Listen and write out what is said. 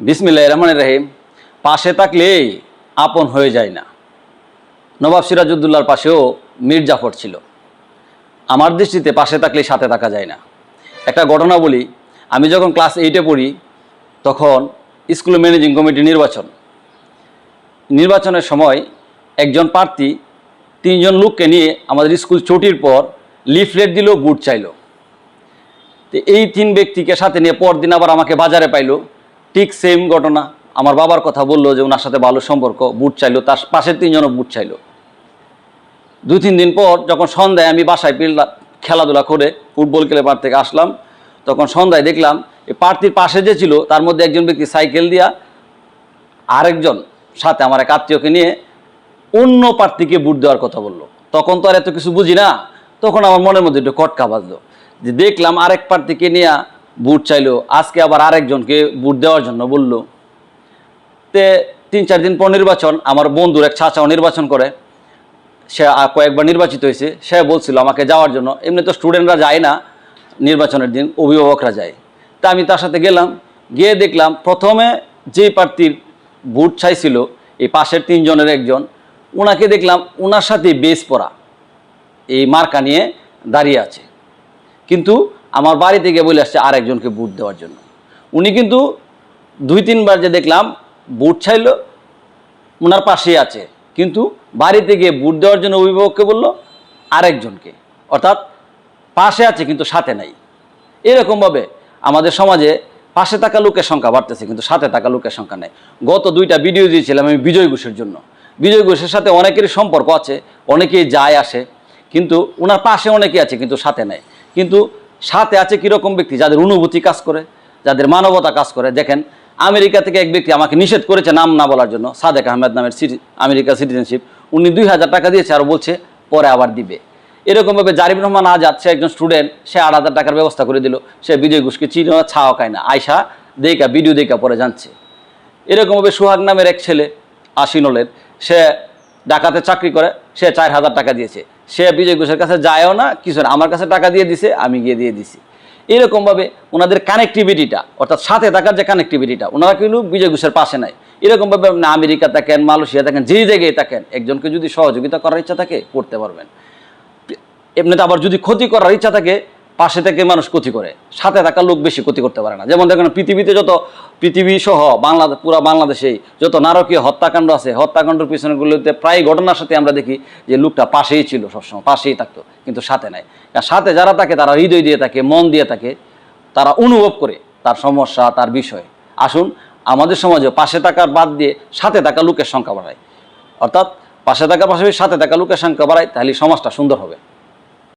বিসমিল্লাহির রহমানির রহিম। পাশে থাকলেই আপন হয়ে যায় না। নবাব সিরাজউদ্দৌলার পাশেও মীর জাফর ছিল। আমার দৃষ্টিতে পাশে থাকলেই সাথে থাকা যায় না। একটা ঘটনা বলি, আমি যখন ক্লাস 8-এ পড়ি তখন স্কুল ম্যানেজিং কমিটি নির্বাচনের সময় একজন প্রার্থী 3জন লোককে নিয়ে আমাদের স্কুল ছুটির পর লিফলেট দিল, বুট চাইল। তো এই 3 ব্যক্তিকে সাথে নিয়ে পরদিন আবার আমাকে বাজারে পাইলো, ঠিক সেম ঘটনা। আমার বাবার কথা বললো যে ওনার সাথে ভালো সম্পর্ক, বুট চাইলো, তার পাশের 3জনও বুট চাইলো। 2-3 দিন পর যখন সন্ধ্যায় আমি বাসায় ফিরলাম, খেলাধুলা করে ফুটবল খেলে মাঠ থেকে আসলাম, তখন সন্ধ্যায় দেখলাম এই প্রার্থীর পাশে যে ছিল তার মধ্যে একজন ব্যক্তি সাইকেল দিয়া আরেকজন সাথে আমার এক আত্মীয়কে নিয়ে অন্য প্রার্থীকে বুট দেওয়ার কথা বললো। তখন তো আর এত কিছু বুঝি না, তখন আমার মনের মধ্যে একটু খটকা বাজলো যে দেখলাম আরেক প্রার্থীকে নিয়ে বুট চাইলো, আজকে আবার আরেকজনকে বুট দেওয়ার জন্য বলল। তে 3-4 দিন পর নির্বাচন, আমার বন্ধুর এক চাচাও নির্বাচন করে, সে কয়েকবার নির্বাচিত হয়েছে। সে বলছিল আমাকে যাওয়ার জন্য। এমনি তো স্টুডেন্টরা যায় না নির্বাচনের দিন, অভিভাবকরা যায়। তা আমি তার সাথে গেলাম, গিয়ে দেখলাম প্রথমে যে প্রার্থীর বুট চাইছিল এই পাশের 3জনের একজন, ওনাকে দেখলাম ওনার সাথে বেস পরা এই মার্কা নিয়ে দাঁড়িয়ে আছে, কিন্তু আমার বাড়ি থেকে বলে আসছে আরেকজনকে বুট দেওয়ার জন্য। উনি কিন্তু 2-3 বার যে দেখলাম বুট চাইল ওনার পাশেই আছে, কিন্তু বাড়িতে গিয়ে বুট দেওয়ার জন্য অভিভাবককে বলল আরেকজনকে, অর্থাৎ পাশে আছে কিন্তু সাথে নাই। এরকমভাবে আমাদের সমাজে পাশে থাকা লোকের সংখ্যা বাড়তেছে কিন্তু সাথে থাকা লোকের সংখ্যা নেই। গত 2টা ভিডিও দিয়েছিলাম আমি বিজয় ঘোষের জন্য। বিজয় ঘোষের সাথে অনেকেরই সম্পর্ক আছে, অনেকেই যায় আসে, কিন্তু ওনার পাশে অনেকেই আছে কিন্তু সাথে নেই। কিন্তু সাথে আছে কীরকম ব্যক্তি? যাদের অনুভূতি কাজ করে, যাদের মানবতা কাজ করে। দেখেন, আমেরিকা থেকে এক ব্যক্তি আমাকে নিষেধ করেছে নাম না বলার জন্য, সাদেক আহমেদ নামের আমেরিকা সিটিজেনশিপ, উনি 2000 টাকা দিয়েছে আর বলছে পরে আবার দিবে। এরকমভাবে জারিফ রহমান আজাদ, সে একজন স্টুডেন্ট, সে 8000 টাকার ব্যবস্থা করে দিল। সে বিজয় ঘোষকে চিনো না, ছাও খায় না, আয়সা দেখা ভিডিও দেখা পরে জানছে। এরকমভাবে সোহাগ নামের এক ছেলে আশিনলের, সে ঢাকাতে চাকরি করে, সে 4000 টাকা দিয়েছে। সে বিজয় ঘোষের কাছে যায়ও না, কিছু না, আমার কাছে টাকা দিয়ে দিছে, আমি গিয়ে দিয়ে দিছি। এরকমভাবে ওনাদের কানেক্টিভিটিটা, অর্থাৎ সাথে থাকার যে কানেক্টিভিটিটা, ওনারা কিন্তু বিজয় ঘোষের পাশে নাই। এরকমভাবে আপনি আমেরিকা থাকেন, মালয়েশিয়া থাকেন, যেই জায়গায় থাকেন, একজনকে যদি সহযোগিতা করার ইচ্ছা থাকে করতে পারবেন। এমনিতে আবার যদি ক্ষতি করার ইচ্ছা থাকে, পাশে থেকে মানুষ ক্ষতি করে, সাথে থাকা লোক বেশি ক্ষতি করতে পারে না। যেমন দেখেন, পৃথিবী সহ পুরা বাংলাদেশেই যত নারকীয় হত্যাকাণ্ড আছে, হত্যাকাণ্ডের পিছনেগুলোতে প্রায় ঘটনার সাথে আমরা দেখি যে লোকটা পাশেই ছিল, সবসময় পাশেই থাকতো, কিন্তু সাথে নাই। সাথে যারা থাকে তারা হৃদয় দিয়ে থাকে, মন দিয়ে থাকে, তারা অনুভব করে তার সমস্যা, তার বিষয়। আসুন আমাদের সমাজে পাশে থাকার বাদ দিয়ে সাথে থাকা লোকের সংখ্যা বাড়ায়, অর্থাৎ পাশে থাকার পাশাপাশি সাথে থাকা লোকের সংখ্যা বাড়ায়, তাহলে সমাজটা সুন্দর হবে।